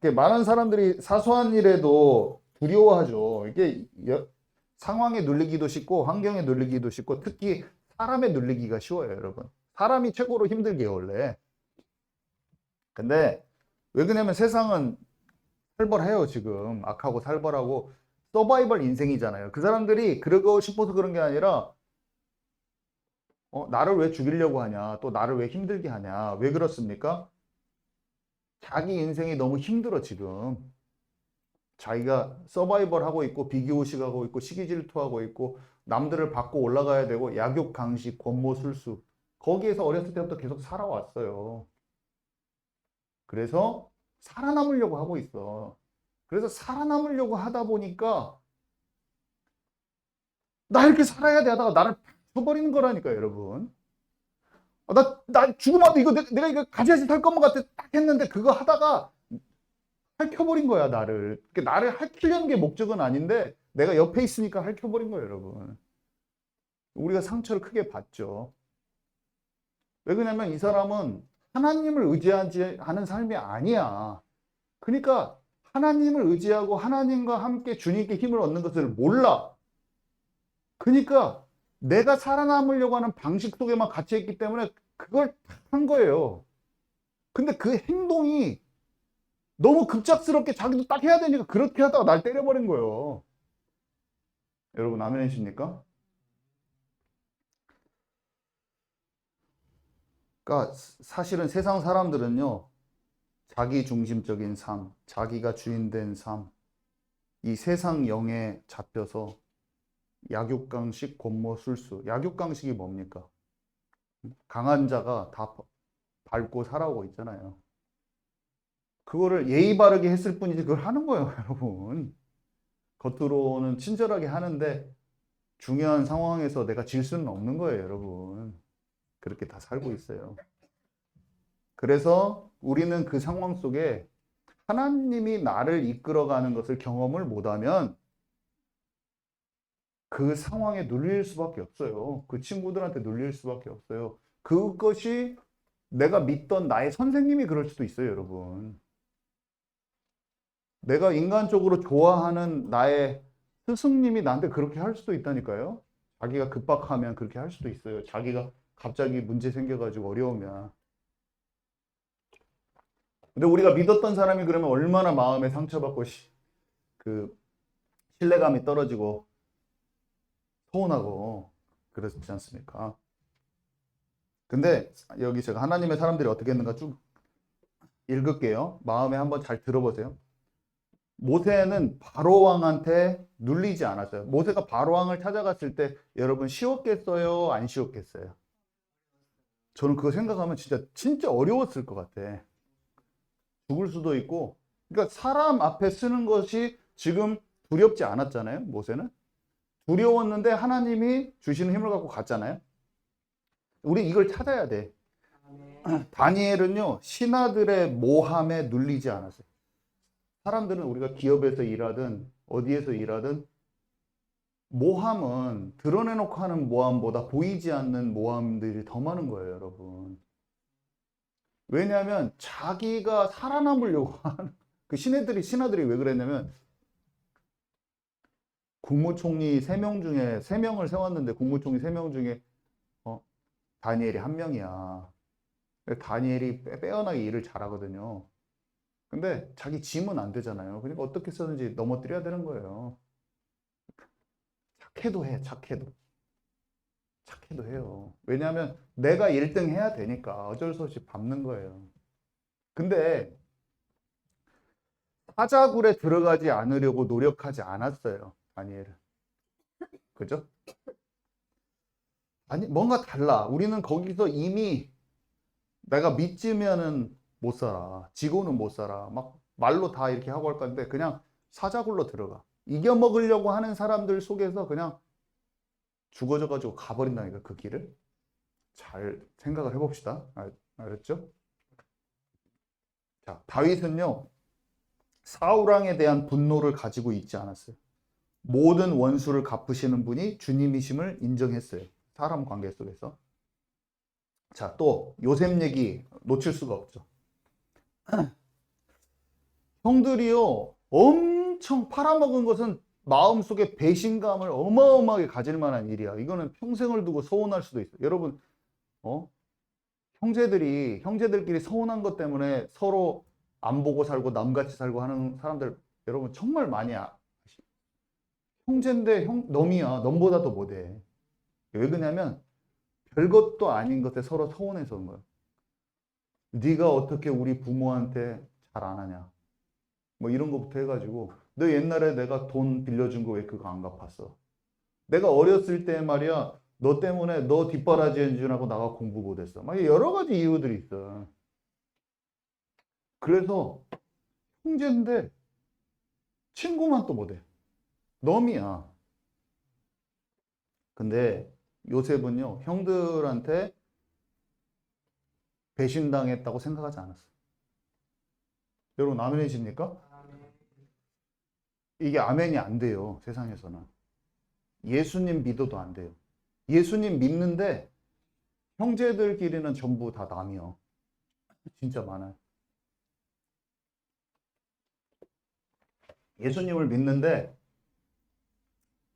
이렇게 많은 사람들이 사소한 일에도 두려워하죠. 이게 상황에 눌리기도 쉽고 환경에 눌리기도 쉽고 특히 사람에 눌리기가 쉬워요, 여러분. 사람이 최고로 힘들게요, 원래. 근데 왜 그러냐면 세상은 살벌해요, 지금. 악하고 살벌하고 서바이벌 인생이잖아요. 그 사람들이 그러고 싶어서 그런 게 아니라 나를 왜 죽이려고 하냐, 또 나를 왜 힘들게 하냐, 왜 그렇습니까? 자기 인생이 너무 힘들어, 지금. 자기가 서바이벌 하고 있고, 비교의식하고 있고, 시기질투하고 있고, 남들을 받고 올라가야 되고, 약욕, 강식, 권모술수. 거기에서 어렸을 때부터 계속 살아왔어요. 그래서 살아남으려고 하고 있어. 그래서 살아남으려고 하다 보니까, 나 이렇게 살아야 돼 하다가 나를 쳐버리는 거라니까요, 여러분. 나 죽으면 안 돼. 이거 내가 이거 가져야지 살 것만 같아. 딱 했는데 그거 하다가 핥혀버린 거야, 나를. 나를 핥히려는 게 목적은 아닌데 내가 옆에 있으니까 핥혀버린 거예요, 여러분. 우리가 상처를 크게 받죠. 왜 그러냐면 이 사람은 하나님을 의지하지 않은 삶이 아니야. 그러니까 하나님을 의지하고 하나님과 함께 주님께 힘을 얻는 것을 몰라. 그러니까 내가 살아남으려고 하는 방식 속에만 갇혀 있기 때문에 그걸 한 거예요. 근데 그 행동이 너무 급작스럽게 자기도 딱 해야 되니까 그렇게 하다가 날 때려버린 거예요. 여러분 아멘이십니까? 그러니까 사실은 세상 사람들은요, 자기 중심적인 삶, 자기가 주인된 삶, 이 세상 영에 잡혀서 약육강식, 권모술수. 약육강식이 뭡니까? 강한 자가 다 밟고 살아오고 있잖아요. 그거를 예의 바르게 했을 뿐이지 그걸 하는 거예요, 여러분. 겉으로는 친절하게 하는데 중요한 상황에서 내가 질 수는 없는 거예요, 여러분. 그렇게 다 살고 있어요. 그래서 우리는 그 상황 속에 하나님이 나를 이끌어가는 것을 경험을 못하면 그 상황에 눌릴 수밖에 없어요. 그 친구들한테 눌릴 수밖에 없어요. 그것이 내가 믿던 나의 선생님이 그럴 수도 있어요, 여러분. 내가 인간적으로 좋아하는 나의 스승님이 나한테 그렇게 할 수도 있다니까요. 자기가 급박하면 그렇게 할 수도 있어요. 자기가 갑자기 문제 생겨가지고 어려우면. 근데 우리가 믿었던 사람이 그러면 얼마나 마음에 상처받고 그 신뢰감이 떨어지고 서운하고 그렇지 않습니까? 근데 여기 제가 하나님의 사람들이 어떻게 했는가 쭉 읽을게요. 마음에 한번 잘 들어보세요. 모세는 바로왕한테 눌리지 않았어요. 모세가 바로왕을 찾아갔을 때 여러분 쉬웠겠어요? 안 쉬웠겠어요? 저는 그거 생각하면 진짜 어려웠을 것 같아. 죽을 수도 있고. 그러니까 사람 앞에 쓰는 것이 지금 두렵지 않았잖아요, 모세는. 두려웠는데 하나님이 주시는 힘을 갖고 갔잖아요. 우리 이걸 찾아야 돼. 다니엘은요, 신하들의 모함에 눌리지 않았어요. 사람들은 우리가 기업에서 일하든 어디에서 일하든 모함은 드러내놓고 하는 모함보다 보이지 않는 모함들이 더 많은 거예요, 여러분. 왜냐하면 자기가 살아남으려고 하는 그 신하들이 왜 그랬냐면 국무총리 3명 중에 3명을 세웠는데 국무총리 3명 중에 다니엘이 1명이야. 다니엘이 빼어나게 일을 잘하거든요. 근데 자기 짐은 안 되잖아요. 그러니까 어떻게 쓰든지 넘어뜨려야 되는 거예요. 착해도 해, 착해도. 착해도 해요. 왜냐하면 내가 1등 해야 되니까 어쩔 수 없이 밟는 거예요. 근데 사자굴에 들어가지 않으려고 노력하지 않았어요, 다니엘은. 그죠? 아니, 뭔가 달라. 우리는 거기서 이미 내가 믿으면은 못 살아. 지고는 못 살아. 막 말로 다 이렇게 하고 할 건데 그냥 사자굴로 들어가. 이겨먹으려고 하는 사람들 속에서 그냥 죽어져가지고 가버린다니까, 그 길을. 잘 생각을 해봅시다. 알았죠? 자, 다윗은요, 사울왕에 대한 분노를 가지고 있지 않았어요. 모든 원수를 갚으시는 분이 주님이심을 인정했어요. 사람 관계 속에서. 자, 또 요셉 얘기 놓칠 수가 없죠. 형들이요, 엄청 팔아먹은 것은 마음속에 배신감을 어마어마하게 가질 만한 일이야. 이거는 평생을 두고 서운할 수도 있어. 여러분, 어? 형제들끼리 서운한 것 때문에 서로 안 보고 살고 남같이 살고 하는 사람들, 여러분 정말 많이 형제인데 넘이야. 넘보다 더 못해. 왜 그러냐면 별것도 아닌 것에 서로 서운해서 그런 거야. 네가 어떻게 우리 부모한테 잘 안 하냐. 뭐 이런 거부터 해가지고 너 옛날에 내가 돈 빌려준 거 왜 그거 안 갚았어? 내가 어렸을 때 말이야 너 때문에 너 뒷바라지 해주라고 나가 공부 못했어. 막 여러 가지 이유들이 있어. 그래서 형제인데 친구만 또 못해. 넘이야. 근데 요셉은요 형들한테 배신당했다고 생각하지 않았어. 여러분 아멘이십니까? 이게 아멘이 안 돼요 세상에서는. 예수님 믿어도 안 돼요. 예수님 믿는데 형제들끼리는 전부 다 남이요. 진짜 많아요. 예수님을 믿는데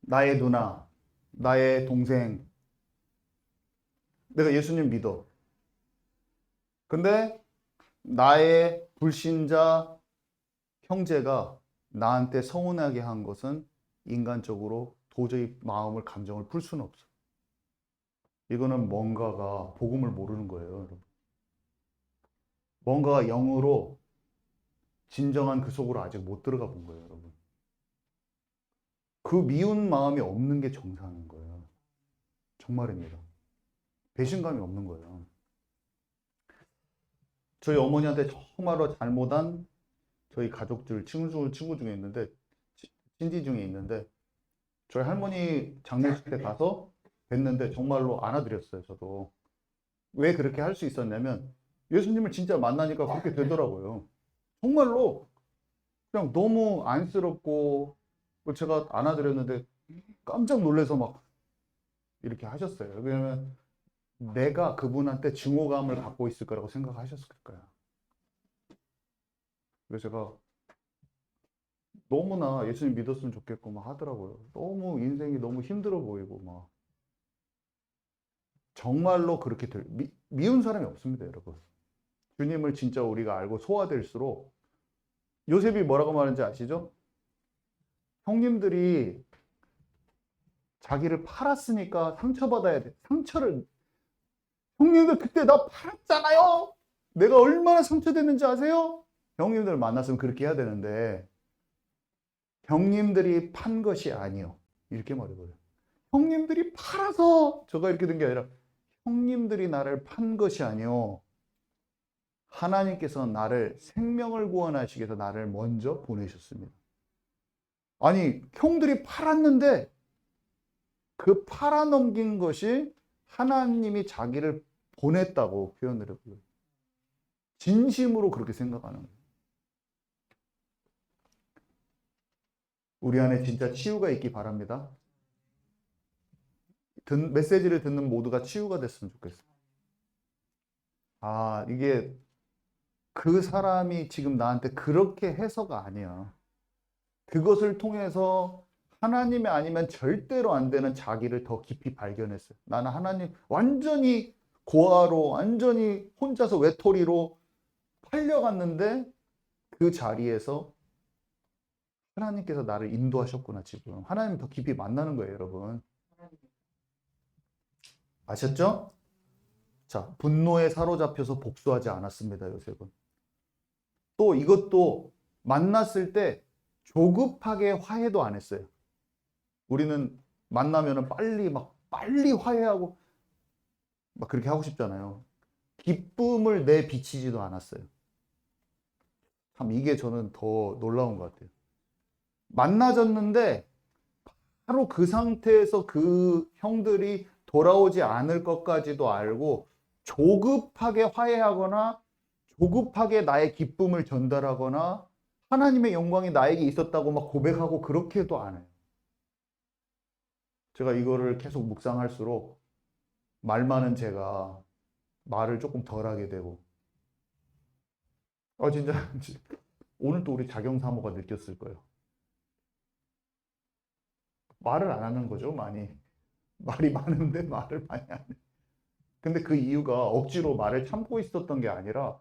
나의 누나, 나의 동생, 내가 예수님 믿어. 근데 나의 불신자 형제가 나한테 서운하게 한 것은 인간적으로 도저히 마음을, 감정을 풀 수는 없어. 이거는 뭔가가 복음을 모르는 거예요, 여러분. 뭔가가 영으로 진정한 그 속으로 아직 못 들어가 본 거예요, 여러분. 그 미운 마음이 없는 게 정상인 거예요. 정말입니다. 배신감이 없는 거예요. 저희 어머니한테 정말로 잘못한 저희 가족들, 친구 중에 있는데, 친지 중에 있는데, 저희 할머니 장례식 때 가서 뵀는데 정말로 안아드렸어요, 저도. 왜 그렇게 할 수 있었냐면, 예수님을 진짜 만나니까 그렇게 되더라고요. 정말로 그냥 너무 안쓰럽고, 제가 안아드렸는데 깜짝 놀라서 막 이렇게 하셨어요. 왜냐면 내가 그분한테 증오감을 갖고 있을 거라고 생각하셨을 거예요. 그래서 제가 너무나 예수님 믿었으면 좋겠고 막 하더라고요. 너무 인생이 너무 힘들어 보이고 막. 정말로 그렇게 미운 사람이 없습니다, 여러분. 주님을 진짜 우리가 알고 소화될수록 요셉이 뭐라고 말하는지 아시죠? 형님들이 자기를 팔았으니까 상처받아야 돼. 형님들 그때 나 팔았잖아요. 내가 얼마나 상처됐는지 아세요? 형님들 만났으면 그렇게 해야 되는데 형님들이 판 것이 아니요. 이렇게 말해버려요. 형님들이 팔아서 저가 이렇게 된 게 아니라 형님들이 나를 판 것이 아니요. 하나님께서 나를 생명을 구원하시기 위해서 나를 먼저 보내셨습니다. 아니 형들이 팔았는데 그 팔아넘긴 것이 하나님이 자기를 보냈다고 표현을 해보여요. 진심으로 그렇게 생각하는 거예요. 우리 안에 진짜 치유가 있기 바랍니다. 메시지를 듣는 모두가 치유가 됐으면 좋겠어요. 아, 이게 그 사람이 지금 나한테 그렇게 해서가 아니야. 그것을 통해서 하나님이 아니면 절대로 안 되는 자기를 더 깊이 발견했어요. 나는 하나님 완전히 고아로, 완전히 혼자서 외톨이로 팔려갔는데 그 자리에서 하나님께서 나를 인도하셨구나, 지금. 하나님 더 깊이 만나는 거예요, 여러분. 아셨죠? 자, 분노에 사로잡혀서 복수하지 않았습니다, 요셉은. 또 이것도 만났을 때 조급하게 화해도 안 했어요. 우리는 만나면은 빨리 화해하고 막 그렇게 하고 싶잖아요. 기쁨을 내비치지도 않았어요. 참 이게 저는 더 놀라운 것 같아요. 만나졌는데 바로 그 상태에서 그 형들이 돌아오지 않을 것까지도 알고 조급하게 화해하거나 조급하게 나의 기쁨을 전달하거나 하나님의 영광이 나에게 있었다고 막 고백하고 그렇게도 안 해요. 제가 이거를 계속 묵상할수록 말 많은 제가 말을 조금 덜 하게 되고 진짜 오늘 또 우리 자경사모가 느꼈을 거예요. 말을 안 하는 거죠, 많이. 말이 많은데 말을 많이 안 해. 근데 그 이유가 억지로 말을 참고 있었던 게 아니라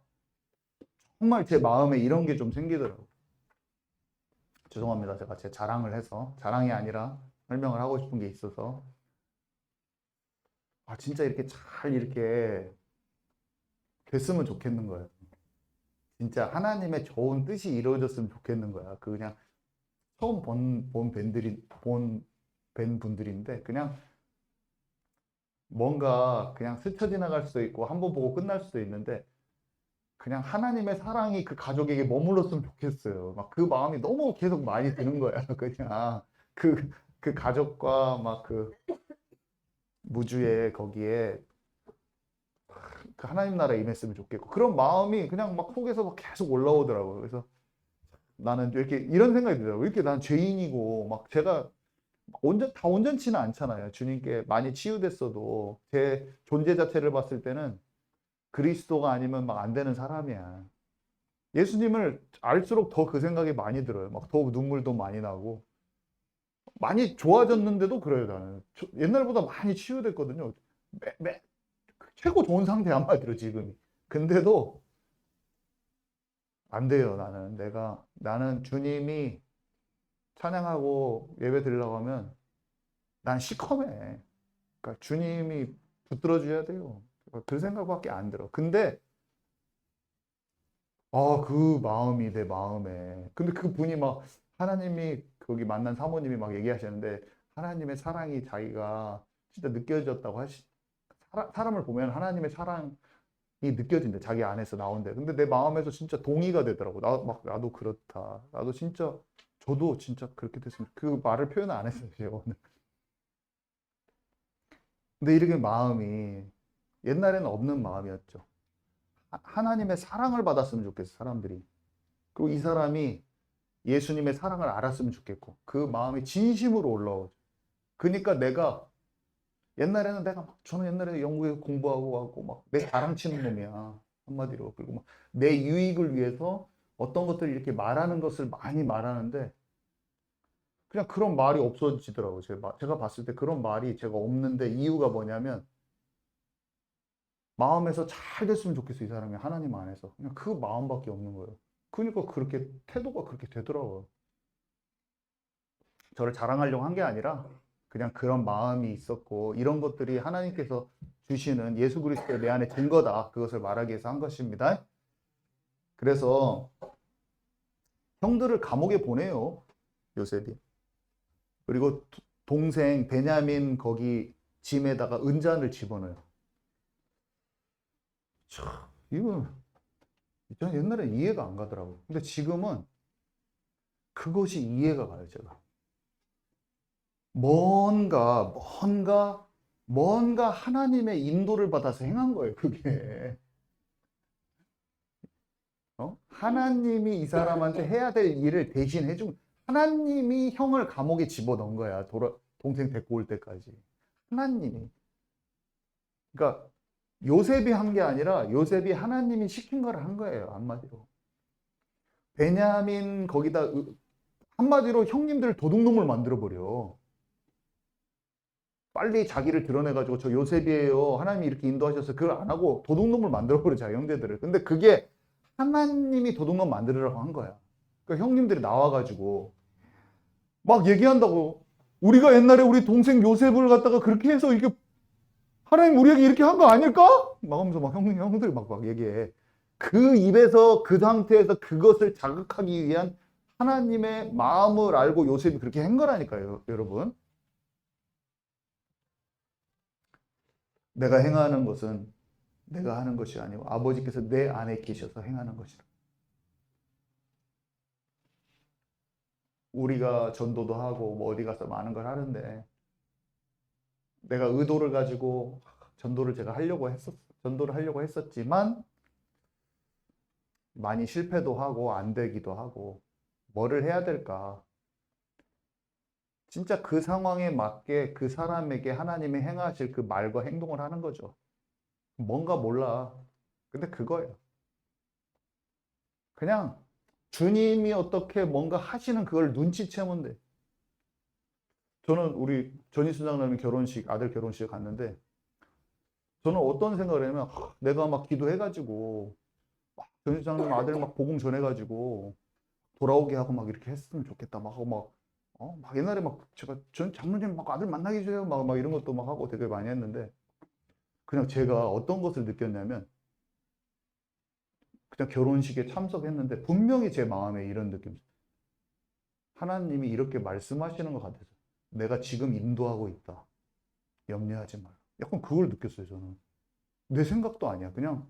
정말 제 마음에 이런 게 좀 생기더라고요. 죄송합니다. 제가 제 자랑을 해서. 자랑이 아니라 설명을 하고 싶은 게 있어서. 아, 진짜 이렇게 잘 이렇게 됐으면 좋겠는 거예요. 진짜 하나님의 좋은 뜻이 이루어졌으면 좋겠는 거야. 그 그냥 처음 뵌 분들인데 그냥 뭔가 그냥 스쳐 지나갈 수도 있고 한 번 보고 끝날 수도 있는데 그냥 하나님의 사랑이 그 가족에게 머물렀으면 좋겠어요. 막 그 마음이 너무 계속 많이 드는 거야. 그냥 그 가족과 막 그 무주의 거기에 그 하나님 나라에 임했으면 좋겠고 그런 마음이 그냥 막 속에서 막 계속 올라오더라고요. 그래서 나는 이렇게 이런 생각이 들어요. 왜 이렇게 난 죄인이고 막 제가 다 온전치는 않잖아요. 주님께 많이 치유됐어도 제 존재 자체를 봤을 때는 그리스도가 아니면 막 안 되는 사람이야. 예수님을 알수록 더 그 생각이 많이 들어요. 막 더 눈물도 많이 나고 많이 좋아졌는데도 그래요. 나는 옛날보다 많이 치유됐거든요. 최고 좋은 상태 한마디로 지금이. 근데도 안 돼요. 나는 주님이 찬양하고 예배 드리려고 하면 난 시커매. 그러니까 주님이 붙들어 줘야 돼요. 그 생각밖에 안 들어. 근데 그 마음이 내 마음에. 근데 그 분이 막 하나님이 거기 만난 사모님이 막 얘기하시는데 하나님의 사랑이 자기가 진짜 느껴졌다고 사람을 보면 하나님의 사랑이 느껴진대. 자기 안에서 나온대. 근데 내 마음에서 진짜 동의가 되더라고. 나도 그렇다. 저도 진짜 그렇게 됐으면 그 말을 표현 안 했어요. 제가 오늘. 근데 이렇게 마음이 옛날에는 없는 마음이었죠. 하나님의 사랑을 받았으면 좋겠어, 사람들이. 그리고 이 사람이 예수님의 사랑을 알았으면 좋겠고, 그 마음이 진심으로 올라오죠. 그러니까 저는 옛날에 영국에서 공부하고 하고 막 내 자랑치는 놈이야. 한마디로. 그리고 막 내 유익을 위해서 어떤 것들을 이렇게 말하는 것을 많이 말하는데, 그냥 그런 말이 없어지더라고요. 제가 봤을 때 그런 말이 제가 없는데 이유가 뭐냐면, 마음에서 잘 됐으면 좋겠어, 이 사람이 하나님 안에서. 그냥 그 마음밖에 없는 거예요. 그러니까 그렇게 태도가 그렇게 되더라고요. 저를 자랑하려고 한 게 아니라 그냥 그런 마음이 있었고 이런 것들이 하나님께서 주시는 예수 그리스도의 내 안에 증거다. 그것을 말하기 위해서 한 것입니다. 그래서 형들을 감옥에 보내요. 요셉이. 그리고 동생 베냐민 거기 짐에다가 은잔을 집어넣어요. 참, 이거 저는 옛날에 이해가 안 가더라고요. 근데 지금은 그것이 이해가 가요, 제가. 뭔가 하나님의 인도를 받아서 행한 거예요, 그게. 하나님이 이 사람한테 해야 될 일을 대신 해준, 하나님이 형을 감옥에 집어넣은 거야, 동생 데리고 올 때까지. 하나님이. 그러니까 요셉이 한 게 아니라 요셉이 하나님이 시킨 걸 한 거예요, 한마디로. 베냐민 거기다 한마디로 형님들 도둑놈을 만들어버려. 빨리 자기를 드러내가지고 저 요셉이에요. 하나님이 이렇게 인도하셔서 그걸 안 하고 도둑놈을 만들어버려, 자기 형제들을. 근데 그게 하나님이 도둑놈 만들으라고 한 거야. 그러니까 형님들이 나와가지고 막 얘기한다고. 우리가 옛날에 우리 동생 요셉을 갖다가 그렇게 해서 이게 하나님 우리에게 이렇게 한 거 아닐까? 막 하면서 막 형들이 막 얘기해. 그 입에서 그 상태에서 그것을 자극하기 위한 하나님의 마음을 알고 요셉이 그렇게 한 거라니까요, 여러분. 내가 행하는 것은 내가 하는 것이 아니고 아버지께서 내 안에 계셔서 행하는 것이다. 우리가 전도도 하고 뭐 어디 가서 많은 걸 하는데 내가 의도를 가지고 전도를 하려고 했었지만 많이 실패도 하고 안 되기도 하고 뭐를 해야 될까? 진짜 그 상황에 맞게 그 사람에게 하나님이 행하실 그 말과 행동을 하는 거죠. 뭔가 몰라. 근데 그거예요. 그냥 주님이 어떻게 뭔가 하시는 그걸 눈치채면 돼. 저는 우리 전희수 장로님 결혼식, 아들 결혼식에 갔는데, 저는 어떤 생각을 했냐면, 내가 막 기도해가지고, 전희수 장로님 아들 막 복음 전해가지고, 돌아오게 하고 막 이렇게 했으면 좋겠다. 막 하고 막 옛날에 막 제가 전 장로님 막 아들 만나게 해줘요. 막 이런 것도 막 하고 되게 많이 했는데, 그냥 제가 어떤 것을 느꼈냐면, 그냥 결혼식에 참석했는데, 분명히 제 마음에 이런 느낌. 하나님이 이렇게 말씀하시는 것 같아서, 내가 지금 인도하고 있다. 염려하지 말라. 약간 그걸 느꼈어요, 저는. 내 생각도 아니야. 그냥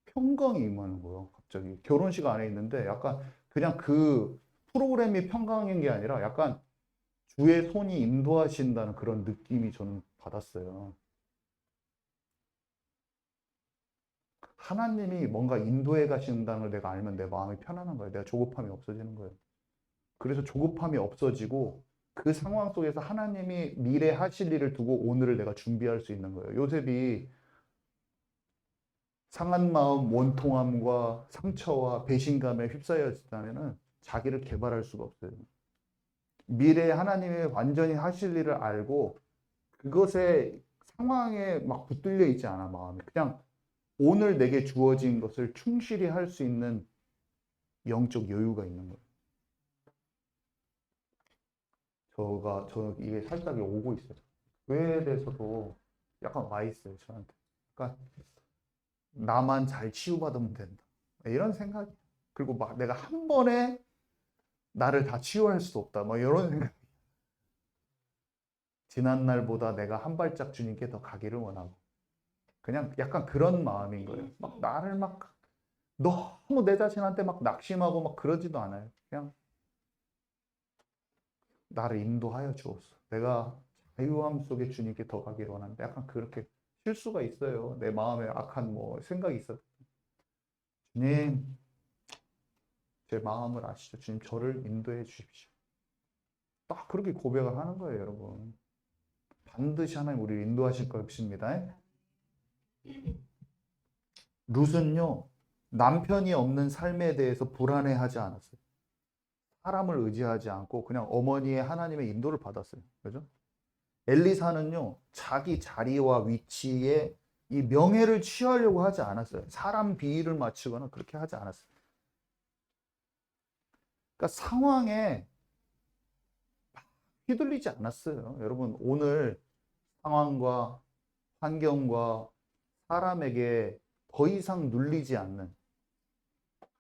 평강이 임하는 거예요, 갑자기. 결혼식 안에 있는데 약간 그냥 그 프로그램이 평강인 게 아니라 약간 주의 손이 인도하신다는 그런 느낌이 저는 받았어요. 하나님이 뭔가 인도해 가신다는 걸 내가 알면 내 마음이 편안한 거예요. 내가 조급함이 없어지는 거예요. 그래서 조급함이 없어지고 그 상황 속에서 하나님이 미래 하실 일을 두고 오늘을 내가 준비할 수 있는 거예요. 요셉이 상한 마음, 원통함과 상처와 배신감에 휩싸였다면 자기를 개발할 수가 없어요. 미래에 하나님이 완전히 하실 일을 알고 그것에 상황에 막 붙들려 있지 않아, 마음이. 그냥 오늘 내게 주어진 것을 충실히 할 수 있는 영적 여유가 있는 거예요. 저 이게 살짝 오고 있어요. 그에 대해서도 약간 와 있어요, 저한테. 그러니까 나만 잘 치유받으면 된다. 이런 생각이. 그리고 막 내가 한 번에 나를 다 치유할 수 없다. 뭐 이런 생각. 지난 날보다 내가 한 발짝 주님께 더 가기를 원하고. 그냥 약간 그런 마음인 거예요. 막 나를 막 너무 내 자신한테 막 낙심하고 막 그러지도 않아요. 그냥 나를 인도하여 주옵소서. 내가 자유함 속에 주님께 더 가기를 원하는데 약간 그렇게 실수가 있어요. 내 마음에 악한 뭐 생각이 있어. 주님, 제 마음을 아시죠? 주님 저를 인도해 주십시오. 딱 그렇게 고백을 하는 거예요, 여러분. 반드시 하나님 우리를 인도하실 것입니다. 룻은요, 남편이 없는 삶에 대해서 불안해하지 않았어요. 사람을 의지하지 않고 그냥 어머니의 하나님의 인도를 받았어요. 그죠? 엘리사는요, 자기 자리와 위치에 이 명예를 취하려고 하지 않았어요. 사람 비위를 맞추거나 그렇게 하지 않았어요. 그러니까 상황에 휘둘리지 않았어요. 여러분, 오늘 상황과 환경과 사람에게 더 이상 눌리지 않는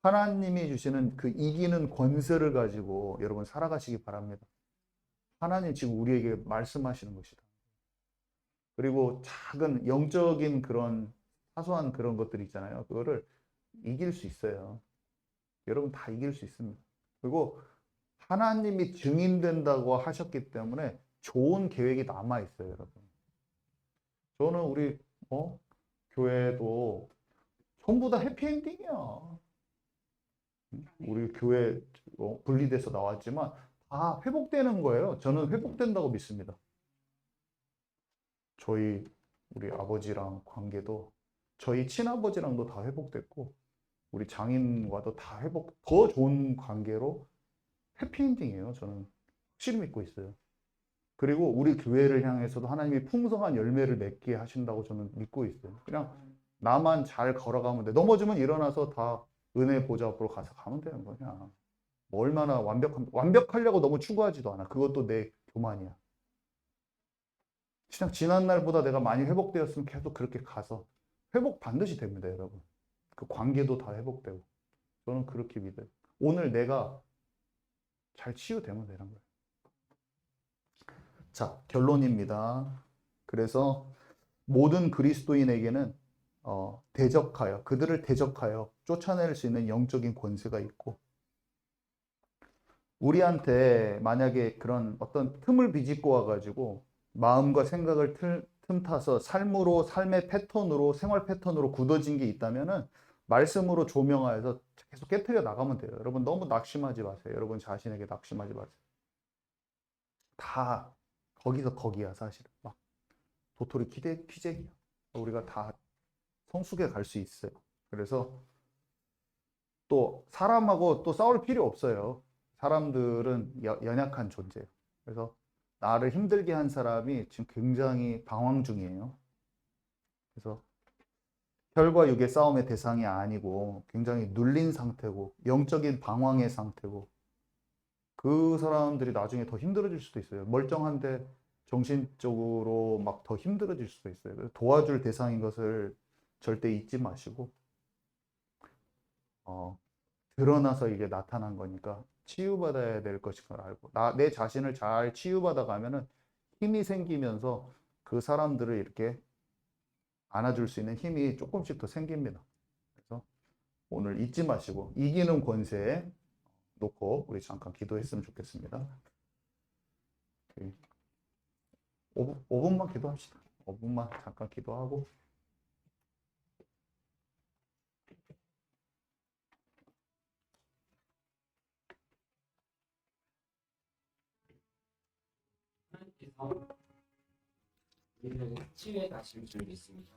하나님이 주시는 그 이기는 권세를 가지고 여러분 살아가시기 바랍니다. 하나님 지금 우리에게 말씀하시는 것이다. 그리고 작은 영적인 그런 사소한 그런 것들 있잖아요. 그거를 이길 수 있어요. 여러분 다 이길 수 있습니다. 그리고 하나님이 증인된다고 하셨기 때문에 좋은 계획이 남아 있어요, 여러분. 저는 우리 교회도 전부 다 해피엔딩이야. 우리 교회 분리돼서 나왔지만 다 회복되는 거예요. 저는 회복된다고 믿습니다. 저희 우리 아버지랑 관계도 저희 친아버지랑도 다 회복됐고 우리 장인과도 다 더 좋은 관계로 해피엔딩이에요. 저는 확실히 믿고 있어요. 그리고 우리 교회를 향해서도 하나님이 풍성한 열매를 맺게 하신다고 저는 믿고 있어요. 그냥 나만 잘 걸어가면 돼. 넘어지면 일어나서 다 은혜 보좌 앞으로 가면 되는 거냐. 뭐 얼마나 완벽하려고 너무 추구하지도 않아. 그것도 내 교만이야. 그냥 지난 날보다 내가 많이 회복되었으면 계속 그렇게 가서 회복 반드시 됩니다, 여러분. 그 관계도 다 회복되고. 저는 그렇게 믿어요. 오늘 내가 잘 치유되면 되는 거예요. 자, 결론입니다. 그래서 모든 그리스도인에게는 그들을 대적하여 쫓아낼 수 있는 영적인 권세가 있고, 우리한테 만약에 그런 어떤 틈을 비집고 와가지고 마음과 생각을 틈타서 삶의 패턴으로, 생활 패턴으로 굳어진 게 있다면은 말씀으로 조명하여서 계속 깨트려 나가면 돼요. 여러분 너무 낙심하지 마세요. 여러분 자신에게 낙심하지 마세요. 다 거기서 거기야 사실은. 막 도토리 키재기야. 우리가 다 성숙해 갈 수 있어요. 그래서 또 사람하고 또 싸울 필요 없어요. 사람들은 연약한 존재예요. 그래서 나를 힘들게 한 사람이 지금 굉장히 방황 중이에요. 그래서 혈과 육의 싸움의 대상이 아니고 굉장히 눌린 상태고 영적인 방황의 상태고 그 사람들이 나중에 더 힘들어질 수도 있어요. 멀쩡한데 정신적으로 막 더 힘들어질 수도 있어요. 그래서 도와줄 대상인 것을 절대 잊지 마시고 어, 드러나서 이게 나타난 거니까 치유받아야 될 것인 걸 알고 내 자신을 잘 치유받아 가면은 힘이 생기면서 그 사람들을 이렇게 안아줄 수 있는 힘이 조금씩 더 생깁니다. 그래서 오늘 잊지 마시고 이기는 권세에 놓고 우리 잠깐 기도했으면 좋겠습니다. 5분만 기도합시다. 5분만 잠깐 기도하고 하나님께서 우리를 치유해 가실 줄 믿습니다.